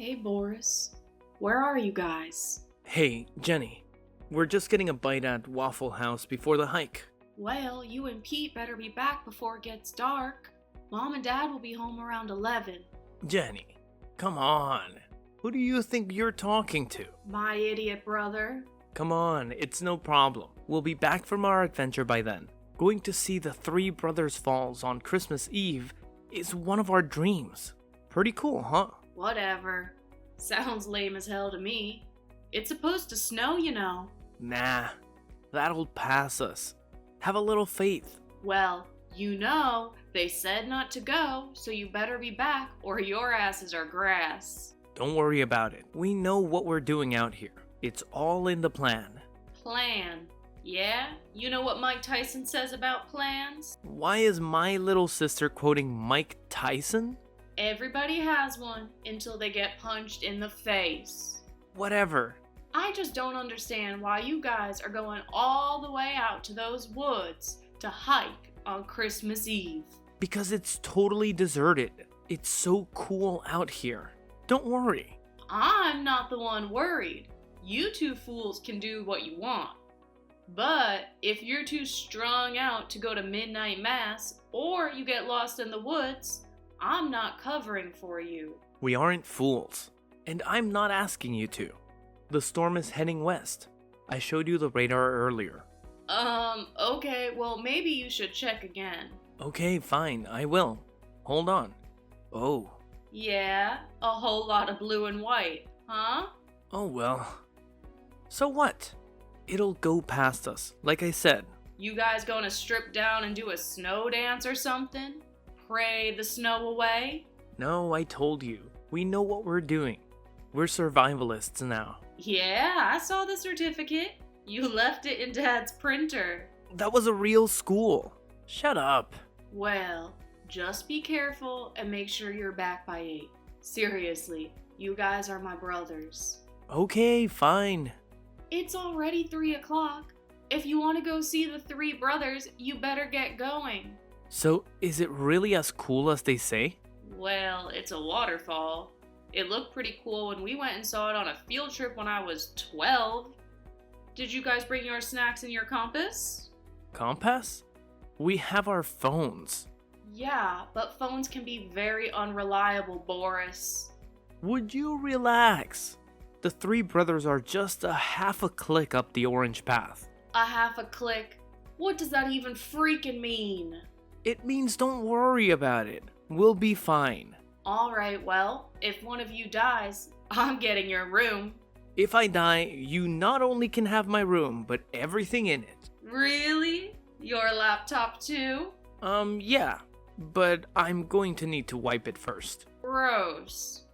Hey, Boris. Where are you guys? Hey, Jenny. We're just getting a bite at Waffle House before the hike. Well, you and Pete better be back before it gets dark. Mom and Dad will be home around 11. Jenny, come on. Who do you think you're talking to? My idiot brother. Come on, it's no problem. We'll be back from our adventure by then. Going to see the Three Brothers Falls on Christmas Eve is one of our dreams. Pretty cool, huh? Whatever. Sounds lame as hell to me. It's supposed to snow, you know. Nah, that'll pass us. Have a little faith. Well, you know, they said not to go, so you better be back or your asses are grass. Don't worry about it. We know what we're doing out here. It's all in the plan. Plan? Yeah? You know what Mike Tyson says about plans? Why is my little sister quoting Mike Tyson? Everybody has one until they get punched in the face. Whatever. I just don't understand why you guys are going all the way out to those woods to hike on Christmas Eve. Because it's totally deserted. It's so cool out here. Don't worry. I'm not the one worried. You two fools can do what you want. But if you're too strung out to go to midnight mass or you get lost in the woods, I'm not covering for you. We aren't fools. And I'm not asking you to. The storm is heading west. I showed you the radar earlier. Okay, well maybe you should check again. Okay, fine, I will. Hold on. Oh. Yeah, a whole lot of blue and white, huh? Oh well. So what? It'll go past us, like I said. You guys gonna strip down and do a snow dance or something? Pray the snow away? No, I told you. We know what we're doing. We're survivalists now. Yeah, I saw the certificate. You left it in Dad's printer. That was a real school. Shut up. Well, just be careful and make sure you're back by 8. Seriously, you guys are my brothers. Okay, fine. It's already 3 o'clock. If you want to go see the Three Brothers, you better get going. So, is it really as cool as they say? Well, it's a waterfall. It looked pretty cool when we went and saw it on a field trip when I was 12. Did you guys bring your snacks and your compass? Compass? We have our phones. Yeah, but phones can be very unreliable, Boris. Would you relax? The Three Brothers are just a half a click up the orange path. A half a click? What does that even freaking mean? It means don't worry about it. We'll be fine. Alright, well, if one of you dies, I'm getting your room. If I die, you not only can have my room, but everything in it. Really? Your laptop too? Yeah. But I'm going to need to wipe it first. Gross.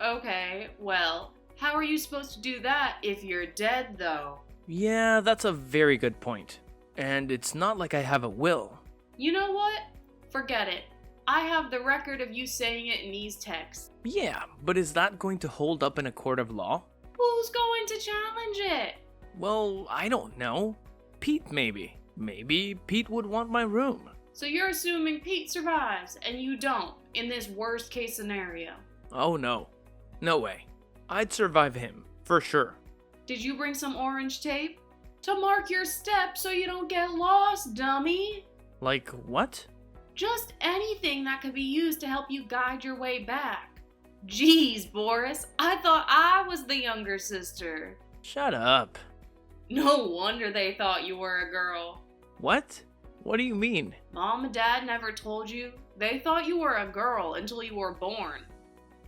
Okay, well, how are you supposed to do that if you're dead though? Yeah, that's a very good point. And it's not like I have a will. You know what? Forget it. I have the record of you saying it in these texts. Yeah, but is that going to hold up in a court of law? Who's going to challenge it? Well, I don't know. Pete, maybe. Maybe Pete would want my room. So you're assuming Pete survives and you don't in this worst case scenario? Oh no. No way. I'd survive him, for sure. Did you bring some orange tape? To mark your steps so you don't get lost, dummy. Like what? Just anything that could be used to help you guide your way back. Jeez, Boris, I thought I was the younger sister. Shut up. No wonder they thought you were a girl. What? What do you mean? Mom and Dad never told you? They thought you were a girl until you were born.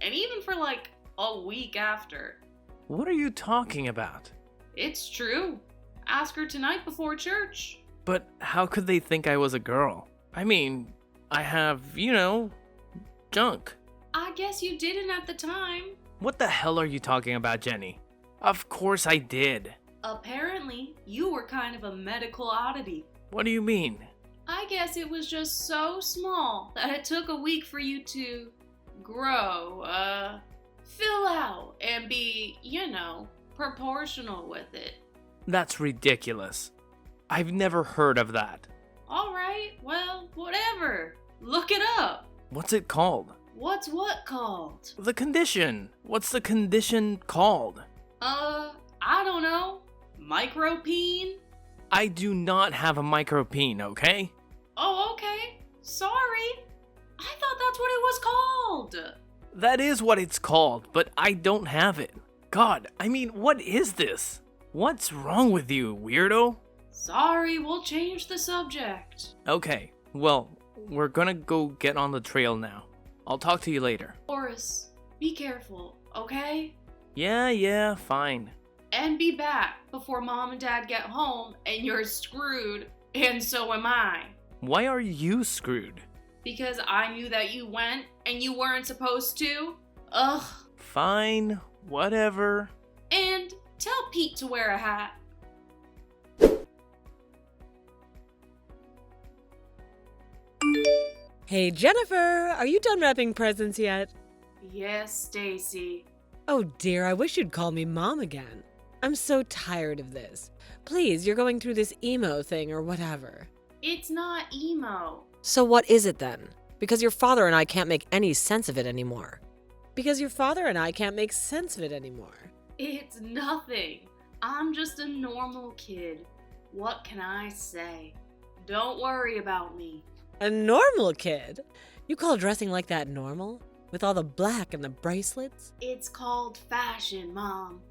And even for like a week after. What are you talking about? It's true. Ask her tonight before church. But how could they think I was a girl? I mean, I have, junk. I guess you didn't at the time. What the hell are you talking about, Jenny? Of course I did. Apparently, you were kind of a medical oddity. What do you mean? I guess it was just so small that it took a week for you to grow, fill out, and be, proportional with it. That's ridiculous. I've never heard of that. Alright, well, whatever. Look it up. What's it called? What's what called? The condition. What's the condition called? I don't know. Micropene? I do not have a micropene, okay? Oh, okay. Sorry. I thought that's what it was called. That is what it's called, but I don't have it. God, I mean, what is this? What's wrong with you, weirdo? Sorry, we'll change the subject. Okay, well, we're gonna go get on the trail now. I'll talk to you later. Boris, be careful, okay? Yeah, fine. And be back before Mom and Dad get home and you're screwed, and so am I. Why are you screwed? Because I knew that you went and you weren't supposed to. Ugh. Fine, whatever. And tell Pete to wear a hat. Hey Jennifer, are you done wrapping presents yet? Yes, Stacy. Oh dear, I wish you'd call me Mom again. I'm so tired of this. Please, you're going through this emo thing or whatever. It's not emo. So what is it then? Because your father and I can't make any sense of it anymore. Because your father and I can't make sense of it anymore. It's nothing. I'm just a normal kid. What can I say? Don't worry about me. A normal kid? You call dressing like that normal? With all the black and the bracelets? It's called fashion, Mom.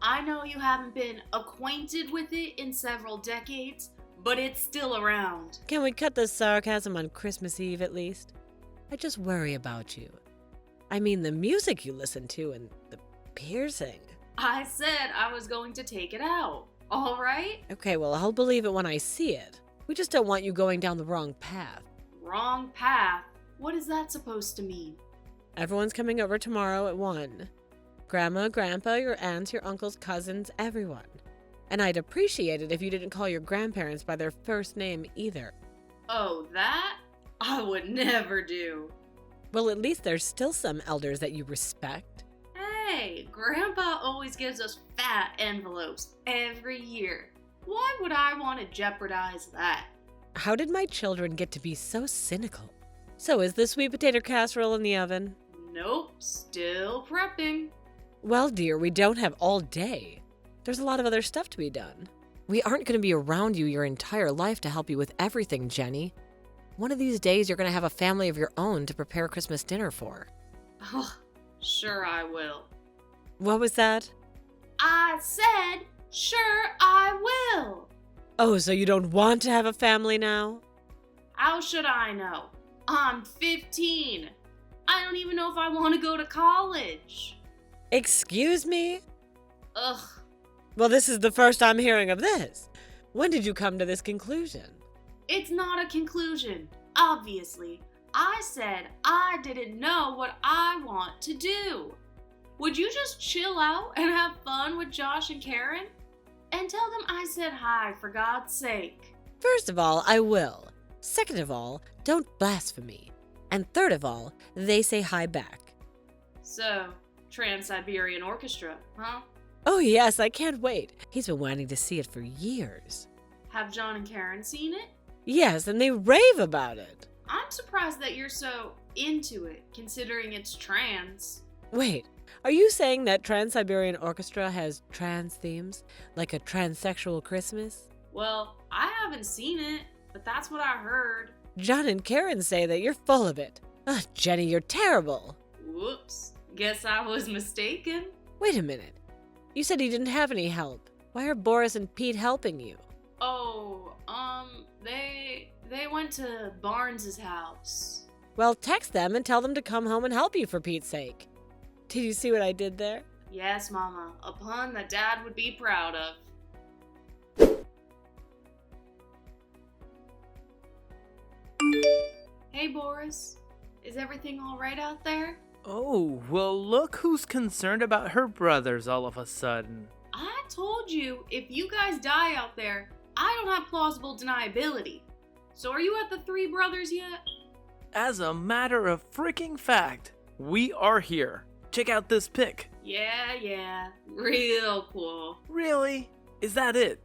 I know you haven't been acquainted with it in several decades, but it's still around. Can we cut the sarcasm on Christmas Eve at least? I just worry about you. I mean the music you listen to and the piercing. I said I was going to take it out, all right? Okay, well, I'll believe it when I see it. We just don't want you going down the wrong path. Wrong path? What is that supposed to mean? Everyone's coming over tomorrow at 1. Grandma, Grandpa, your aunts, your uncles, cousins, everyone. And I'd appreciate it if you didn't call your grandparents by their first name either. Oh, that? I would never do. Well, at least there's still some elders that you respect. Hey, Grandpa always gives us fat envelopes every year. Why would I want to jeopardize that? How did my children get to be so cynical? So is the sweet potato casserole in the oven? Nope, still prepping. Well, dear, we don't have all day. There's a lot of other stuff to be done. We aren't going to be around you your entire life to help you with everything, Jenny. One of these days, you're going to have a family of your own to prepare Christmas dinner for. Oh, sure I will. What was that? I said, sure I will. Oh, so you don't want to have a family now? How should I know? I'm 15. I don't even know if I want to go to college. Excuse me? Ugh. Well, this is the first I'm hearing of this. When did you come to this conclusion? It's not a conclusion, obviously. I said I didn't know what I want to do. Would you just chill out and have fun with Josh and Karen? And tell them I said hi, for God's sake. First of all, I will. Second of all, don't blaspheme. And third of all, they say hi back. So, Trans-Siberian Orchestra, huh? Oh yes, I can't wait. He's been wanting to see it for years. Have John and Karen seen it? Yes, and they rave about it. I'm surprised that you're so into it, considering it's trans. Wait, are you saying that Trans-Siberian Orchestra has trans themes? Like a transsexual Christmas? Well, I haven't seen it, but that's what I heard. John and Karen say that you're full of it. Ugh, Jenny, you're terrible. Whoops, guess I was mistaken. Wait a minute. You said you didn't have any help. Why are Boris and Pete helping you? Oh, they went to Barnes's house. Well, text them and tell them to come home and help you for Pete's sake. Did you see what I did there? Yes, Mama, a pun that Dad would be proud of. Hey, Boris. Is everything all right out there? Oh, well, look who's concerned about her brothers all of a sudden. I told you, if you guys die out there, I don't have plausible deniability. So are you at the Three Brothers yet? As a matter of freaking fact, we are here. Check out this pic. Yeah. Real cool. Really? Is that it?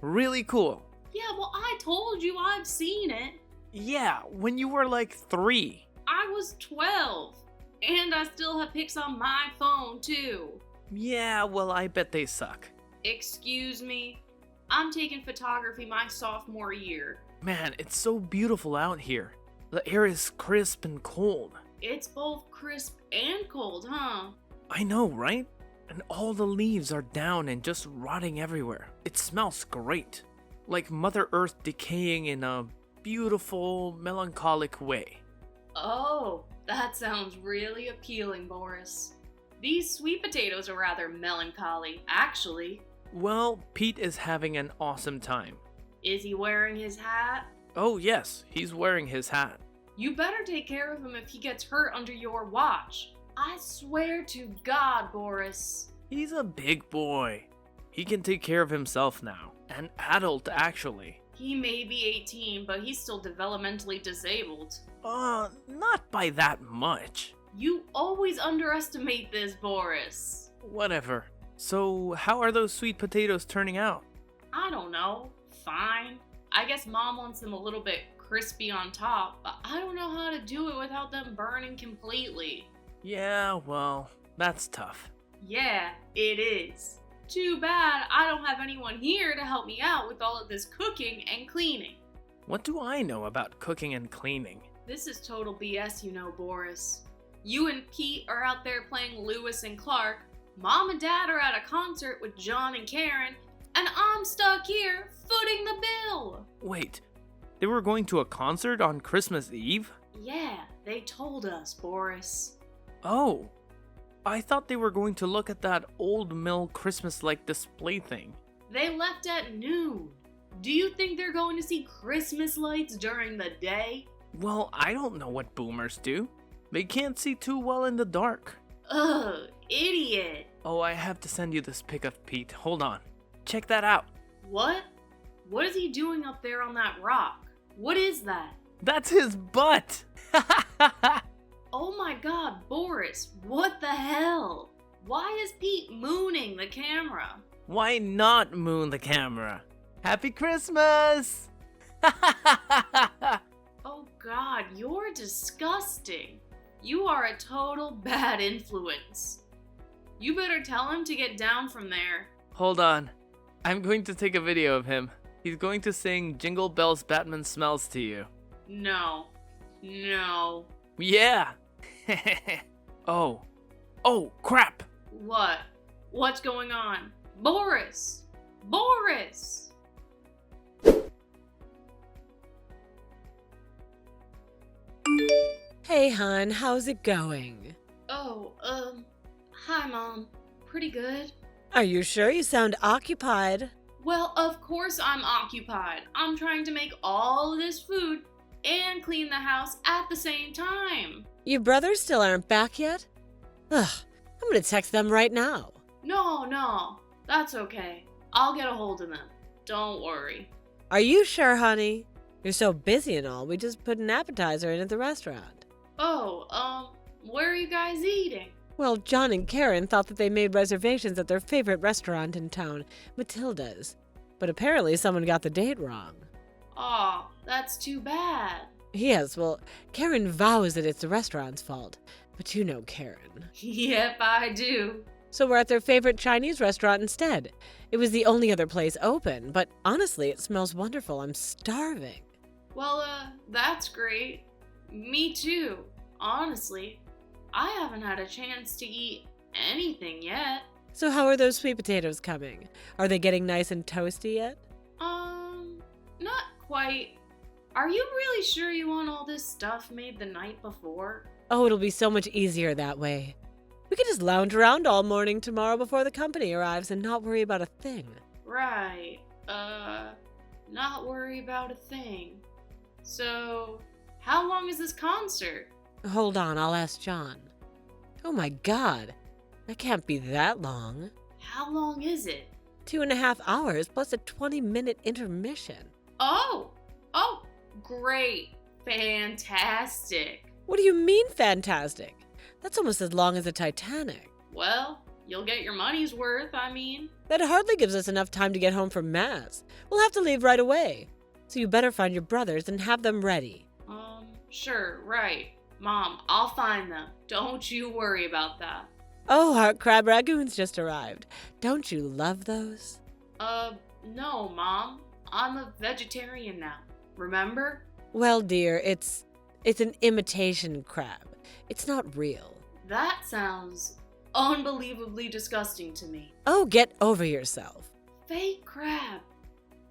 Really cool. Yeah, well, I told you I've seen it. Yeah, when you were like 3. I was 12. And I still have pics on my phone, too. Yeah, well, I bet they suck. Excuse me? I'm taking photography my sophomore year. Man, it's so beautiful out here. The air is crisp and cold. It's both crisp and cold, huh? I know, right? And all the leaves are down and just rotting everywhere. It smells great. Like Mother Earth decaying in a beautiful, melancholic way. Oh, that sounds really appealing, Boris. These sweet potatoes are rather melancholy, actually. Well, Pete is having an awesome time. Is he wearing his hat? Oh yes, he's wearing his hat. You better take care of him if he gets hurt under your watch. I swear to God, Boris. He's a big boy. He can take care of himself now. An adult, actually. He may be 18, but he's still developmentally disabled. Not by that much. You always underestimate this, Boris. Whatever. So, how are those sweet potatoes turning out? I don't know. Fine. I guess Mom wants them a little bit crispy on top, but I don't know how to do it without them burning completely. Yeah, well, that's tough. Yeah, it is. Too bad I don't have anyone here to help me out with all of this cooking and cleaning. What do I know about cooking and cleaning? This is total BS, you know, Boris. You and Pete are out there playing Lewis and Clark, Mom and Dad are at a concert with John and Karen, and I'm stuck here footing the bill. Wait, they were going to a concert on Christmas Eve? Yeah, they told us, Boris. Oh, I thought they were going to look at that old mill Christmas-like display thing. They left at noon. Do you think they're going to see Christmas lights during the day? Well, I don't know what boomers do. They can't see too well in the dark. Ugh, idiot. Oh, I have to send you this pic of Pete. Hold on. Check that out. What? What is he doing up there on that rock? What is that? That's his butt! Oh my God, Boris, what the hell? Why is Pete mooning the camera? Why not moon the camera? Happy Christmas! Oh God, you're disgusting. You are a total bad influence. You better tell him to get down from there. Hold on. I'm going to take a video of him. He's going to sing Jingle Bells Batman Smells to you. No. No. Yeah! Oh, crap! What? What's going on? Boris! Boris! Hey, hon, how's it going? Oh, hi, Mom. Pretty good. Are you sure? You sound occupied. Well, of course I'm occupied. I'm trying to make all of this food and clean the house at the same time. Your brothers still aren't back yet? Ugh, I'm gonna text them right now. No, that's okay. I'll get a hold of them. Don't worry. Are you sure, honey? You're so busy and all, we just put an appetizer in at the restaurant. Oh, where are you guys eating? Well, John and Karen thought that they made reservations at their favorite restaurant in town, Matilda's. But apparently someone got the date wrong. Aw, that's too bad. Yes, well, Karen vows that it's the restaurant's fault. But you know Karen. Yep, I do. So we're at their favorite Chinese restaurant instead. It was the only other place open, but honestly, it smells wonderful. I'm starving. Well, that's great. Me too, honestly. I haven't had a chance to eat anything yet. So how are those sweet potatoes coming? Are they getting nice and toasty yet? Not quite. Are you really sure you want all this stuff made the night before? Oh, it'll be so much easier that way. We can just lounge around all morning tomorrow before the company arrives and not worry about a thing. Right. Not worry about a thing. So, how long is this concert? Hold on, I'll ask John. Oh my God, that can't be that long. How long is it? 2.5 hours plus a 20-minute intermission. Oh, great. Fantastic. What do you mean fantastic? That's almost as long as the Titanic. Well, you'll get your money's worth, I mean. That hardly gives us enough time to get home from Mass. We'll have to leave right away. So you better find your brothers and have them ready. Sure, right. Mom, I'll find them. Don't you worry about that. Oh, our crab ragoons just arrived. Don't you love those? No, Mom. I'm a vegetarian now. Remember? Well, dear, it's an imitation crab. It's not real. That sounds unbelievably disgusting to me. Oh, get over yourself. Fake crab.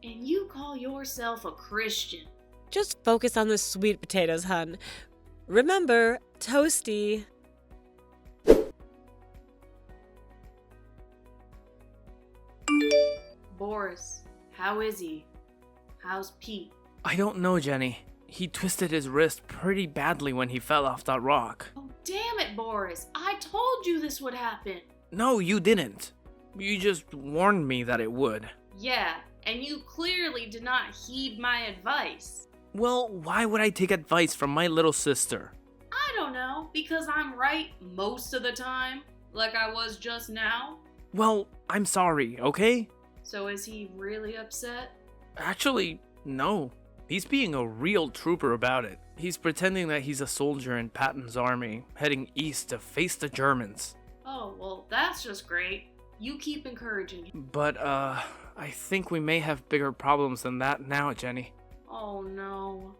And you call yourself a Christian. Just focus on the sweet potatoes, hun. Remember, toasty. Boris, how is he? How's Pete? I don't know, Jenny. He twisted his wrist pretty badly when he fell off that rock. Oh, damn it, Boris. I told you this would happen. No, you didn't. You just warned me that it would. Yeah, and you clearly did not heed my advice. Well, why would I take advice from my little sister? I don't know, because I'm right most of the time, like I was just now. Well, I'm sorry, okay? So is he really upset? Actually, no. He's being a real trooper about it. He's pretending that he's a soldier in Patton's army, heading east to face the Germans. Oh, well, that's just great. You keep encouraging him. But, I think we may have bigger problems than that now, Jenny. Oh no.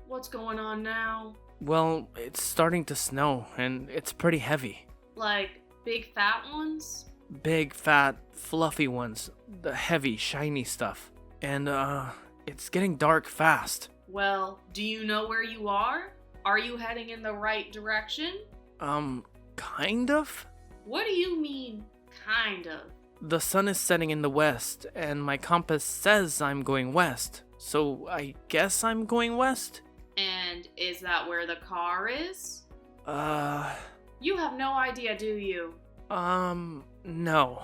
What's going on now? Well, it's starting to snow, and it's pretty heavy. Like, big fat ones? Big, fat, fluffy ones. The heavy, shiny stuff. And, it's getting dark fast. Well, do you know where you are? Are you heading in the right direction? Kind of? What do you mean, kind of? The sun is setting in the west, and my compass says I'm going west. So I guess I'm going west? And is that where the car is? You You have no idea, do you? No.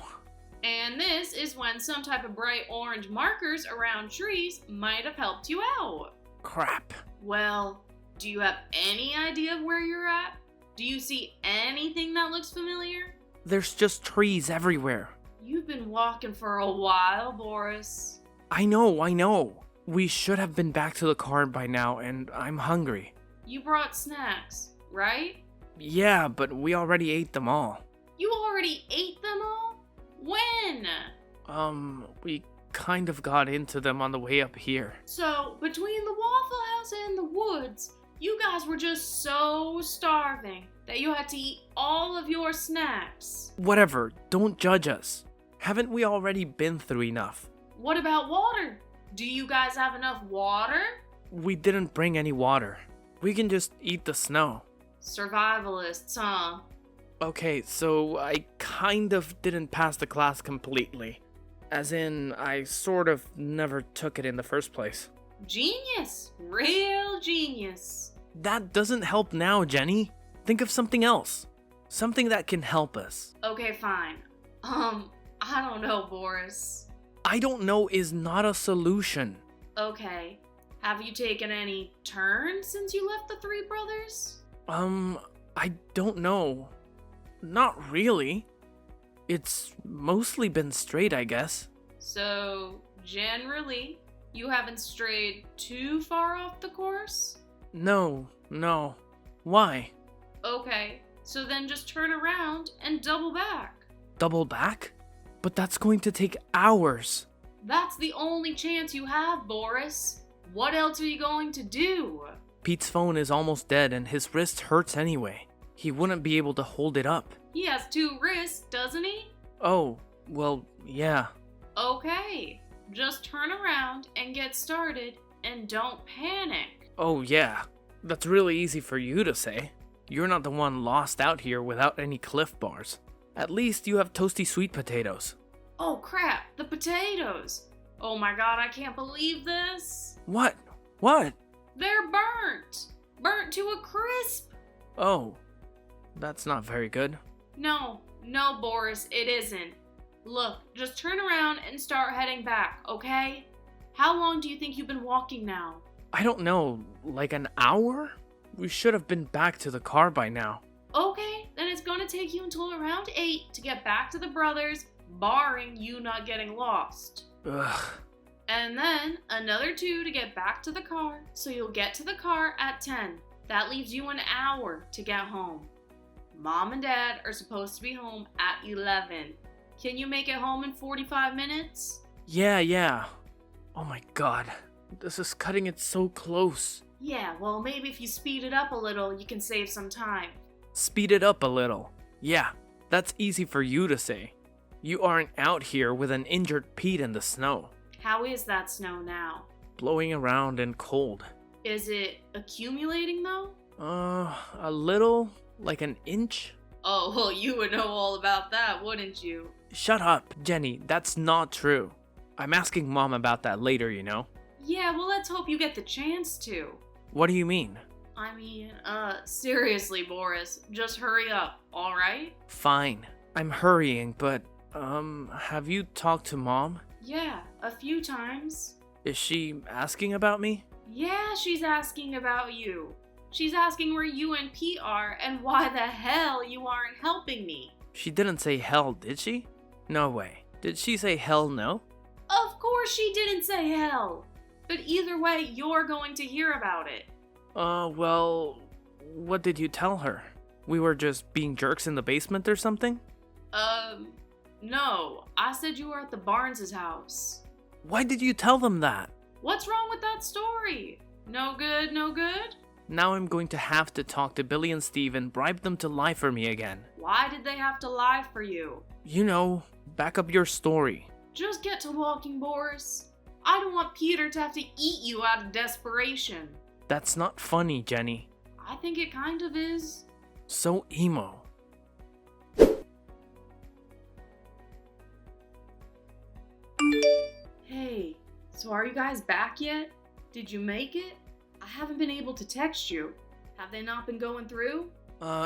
And this is when some type of bright orange markers around trees might have helped you out. Crap. Well, do you have any idea of where you're at? Do you see anything that looks familiar? There's just trees everywhere. You've been walking for a while, Boris. I know. We should have been back to the car by now, and I'm hungry. You brought snacks, right? Yeah, but we already ate them all. You already ate them all? When? We kind of got into them on the way up here. So, between the Waffle House and the woods, you guys were just so starving that you had to eat all of your snacks. Whatever, don't judge us. Haven't we already been through enough? What about water? Do you guys have enough water? We didn't bring any water. We can just eat the snow. Survivalists, huh? Okay, so I kind of didn't pass the class completely. As in, I sort of never took it in the first place. Genius! Real genius! That doesn't help now, Jenny. Think of something else. Something that can help us. Okay, fine. I don't know, Boris. I don't know is not a solution. Okay. Have you taken any turns since you left the Three Brothers? I don't know. Not really. It's mostly been straight, I guess. So, generally, you haven't strayed too far off the course? No. Why? Okay, so then just turn around and double back. Double back? But that's going to take hours. That's the only chance you have, Boris. What else are you going to do? Pete's phone is almost dead and his wrist hurts anyway. He wouldn't be able to hold it up. He has 2 wrists, doesn't he? Oh, well, yeah. Okay, just turn around and get started and don't panic. Oh, yeah. That's really easy for you to say. You're not the one lost out here without any Cliff Bars. At least you have toasty sweet potatoes. Oh crap, the potatoes! Oh my god, I can't believe this! What? They're burnt! Burnt to a crisp! Oh, that's not very good. No, Boris, it isn't. Look, just turn around and start heading back, okay? How long do you think you've been walking now? I don't know, like an hour? We should have been back to the car by now. Okay, then it's gonna take you until around 8 to get back to the brothers, barring you not getting lost. Ugh. And then another 2 to get back to the car, so you'll get to the car at 10. That leaves you an hour to get home. Mom and Dad are supposed to be home at 11. Can you make it home in 45 minutes? Yeah. Oh my god. This is cutting it so close. Yeah, well, maybe if you speed it up a little, you can save some time. Speed it up a little. Yeah, that's easy for you to say. You aren't out here with an injured Pete in the snow. How is that snow now? Blowing around and cold. Is it accumulating though? A little, like an inch? Oh, well, you would know all about that, wouldn't you? Shut up, Jenny, that's not true. I'm asking Mom about that later, you know? Yeah, well, let's hope you get the chance to. What do you mean? Seriously, Boris, just hurry up, alright? Fine. I'm hurrying, but, have you talked to Mom? Yeah, a few times. Is she asking about me? Yeah, she's asking about you. She's asking where you and Pete are and why the hell you aren't helping me. She didn't say hell, did she? No way. Did she say hell no? Of course she didn't say hell. But either way, you're going to hear about it. Well, what did you tell her? We were just being jerks in the basement or something? No. I said you were at the Barnes' house. Why did you tell them that? What's wrong with that story? No good, no good? Now I'm going to have to talk to Billy and Steve and bribe them to lie for me again. Why did they have to lie for you? You know, back up your story. Just get to walking, Boris. I don't want Peter to have to eat you out of desperation. That's not funny, Jenny. I think it kind of is. So emo. Hey, so are you guys back yet? Did you make it? I haven't been able to text you. Have they not been going through?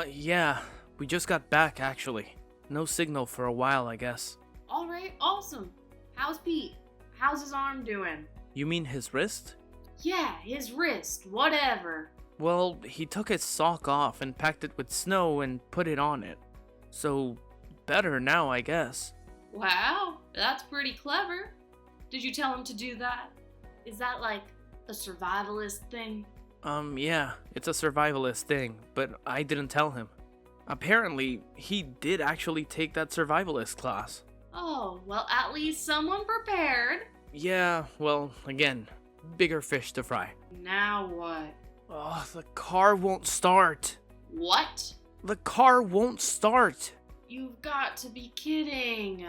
Yeah. We just got back, actually. No signal for a while, I guess. Alright, awesome. How's Pete? How's his arm doing? You mean his wrist? Yeah, his wrist, whatever. Well, he took his sock off and packed it with snow and put it on it. So, better now, I guess. Wow, that's pretty clever. Did you tell him to do that? Is that like a survivalist thing? Yeah, it's a survivalist thing, but I didn't tell him. Apparently, he did actually take that survivalist class. Oh, well, at least someone prepared. Yeah, well, again, bigger fish to fry. Now what? Oh, the car won't start. What? The car won't start. You've got to be kidding.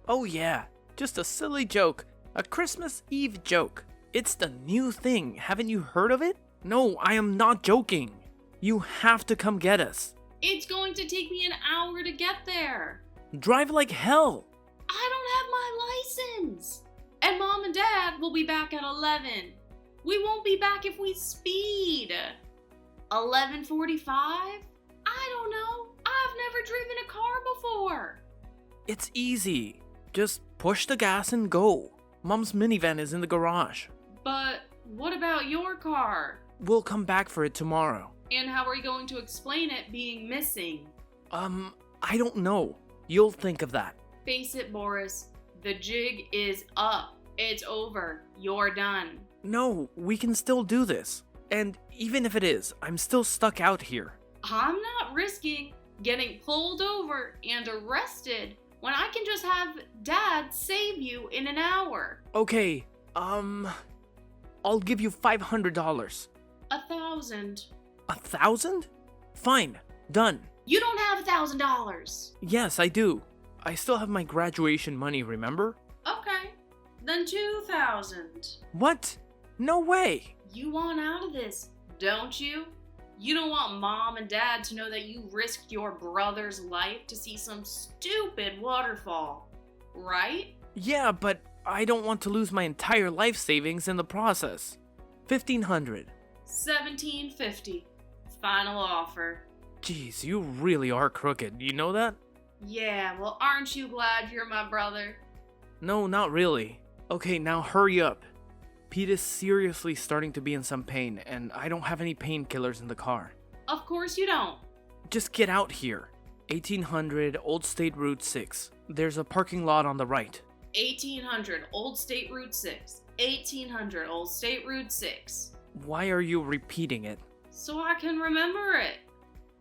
Oh yeah, just a silly joke. A Christmas Eve joke. It's the new thing. Haven't you heard of it? No, I am not joking. You have to come get us. It's going to take me an hour to get there. Drive like hell. I don't have my license. And Mom and Dad will be back at 11. We won't be back if we speed. 11:45? I don't know. I've never driven a car before. It's easy. Just push the gas and go. Mom's minivan is in the garage. But what about your car? We'll come back for it tomorrow. And how are you going to explain it being missing? I don't know. You'll think of that. Face it, Boris. The jig is up. It's over. You're done. No, we can still do this. And even if it is, I'm still stuck out here. I'm not risking getting pulled over and arrested when I can just have Dad save you in an hour. Okay, I'll give you $500. 1,000. 1,000? Fine, done. You don't have $1,000. Yes, I do. I still have my graduation money, remember? Okay, then 2,000. What? No way. You want out of this, don't you? You don't want Mom and Dad to know that you risked your brother's life to see some stupid waterfall, right? Yeah, but I don't want to lose my entire life savings in the process. 1,500. $1,750. Final offer. Jeez, you really are crooked, you know that? Yeah, well, aren't you glad you're my brother? No, not really. Okay, now hurry up. Pete is seriously starting to be in some pain, and I don't have any painkillers in the car. Of course you don't. Just get out here. 1800 Old State Route 6. There's a parking lot on the right. 1800 Old State Route 6. 1800 Old State Route 6. Why are you repeating it? so I can remember it.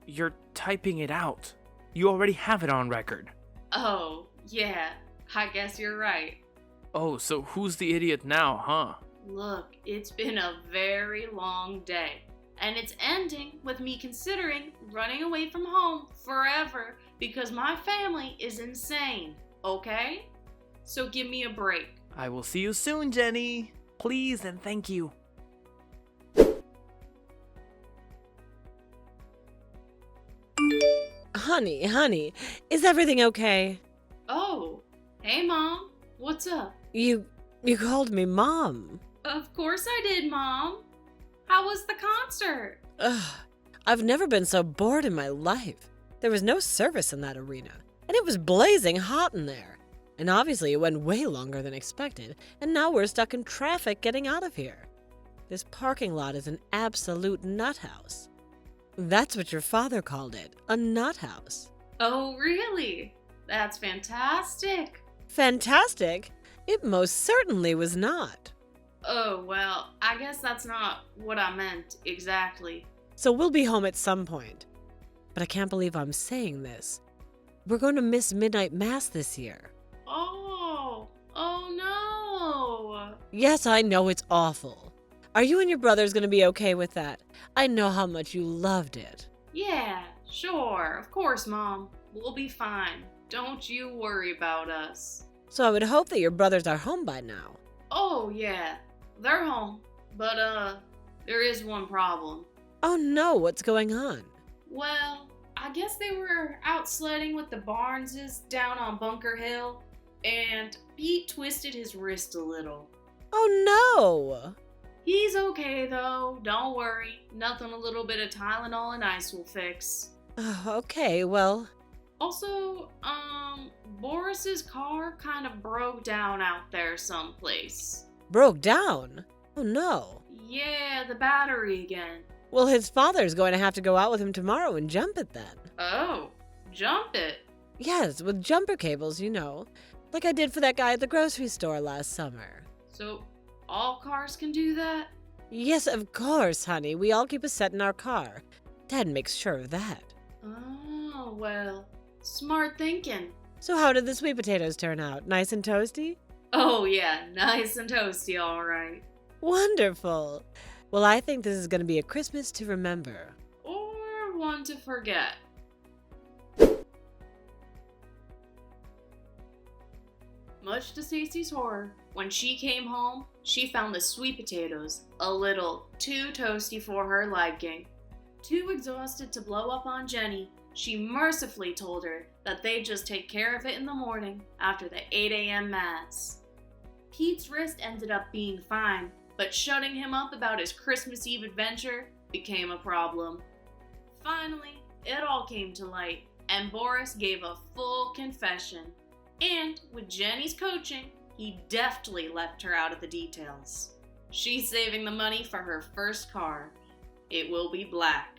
You're typing it out. You already have it on record. Oh, yeah, I guess you're right. Oh, so who's the idiot now, huh? Look, it's been a very long day, and it's ending with me considering running away from home forever because my family is insane, okay? So give me a break. I will see you soon, Jenny. Please and thank you. Honey, is everything okay? Oh, hey Mom, what's up? You called me Mom. Of course I did, Mom. How was the concert? Ugh, I've never been so bored in my life. There was no service in that arena, and it was blazing hot in there. And obviously it went way longer than expected, and now we're stuck in traffic getting out of here. This parking lot is an absolute nut house. That's what your father called it, a nut house. Oh, really? That's fantastic. Fantastic? It most certainly was not. Oh, well, I guess that's not what I meant exactly. So we'll be home at some point. But I can't believe I'm saying this. We're going to miss midnight mass this year. Oh no. Yes, I know it's awful. Are you and your brothers going to be okay with that? I know how much you loved it. Yeah, sure, of course, Mom. We'll be fine. Don't you worry about us. So I would hope that your brothers are home by now. Oh, yeah, they're home. But, there is one problem. Oh no, what's going on? Well, I guess they were out sledding with the Barneses down on Bunker Hill, and Pete twisted his wrist a little. Oh no! He's okay though, don't worry. Nothing a little bit of Tylenol and ice will fix. Okay, well... Also, Boris's car kind of broke down out there someplace. Broke down? Oh no. Yeah, the battery again. Well, his father's going to have to go out with him tomorrow and jump it then. Oh, jump it. Yes, with jumper cables, you know. Like I did for that guy at the grocery store last summer. So, all cars can do that? Yes, of course, honey. We all keep a set in our car. Dad makes sure of that. Oh, well, smart thinking. So how did the sweet potatoes turn out? Nice and toasty? Oh yeah, nice and toasty, alright. Wonderful. Well, I think this is going to be a Christmas to remember. Or one to forget. Much to Stacy's horror, when she came home, she found the sweet potatoes a little too toasty for her liking. Too exhausted to blow up on Jenny, she mercifully told her that they'd just take care of it in the morning after the 8 a.m. mass. Pete's wrist ended up being fine, but shutting him up about his Christmas Eve adventure became a problem. Finally, it all came to light, and Boris gave a full confession. And with Jenny's coaching, he deftly left her out of the details. She's saving the money for her first car. It will be black.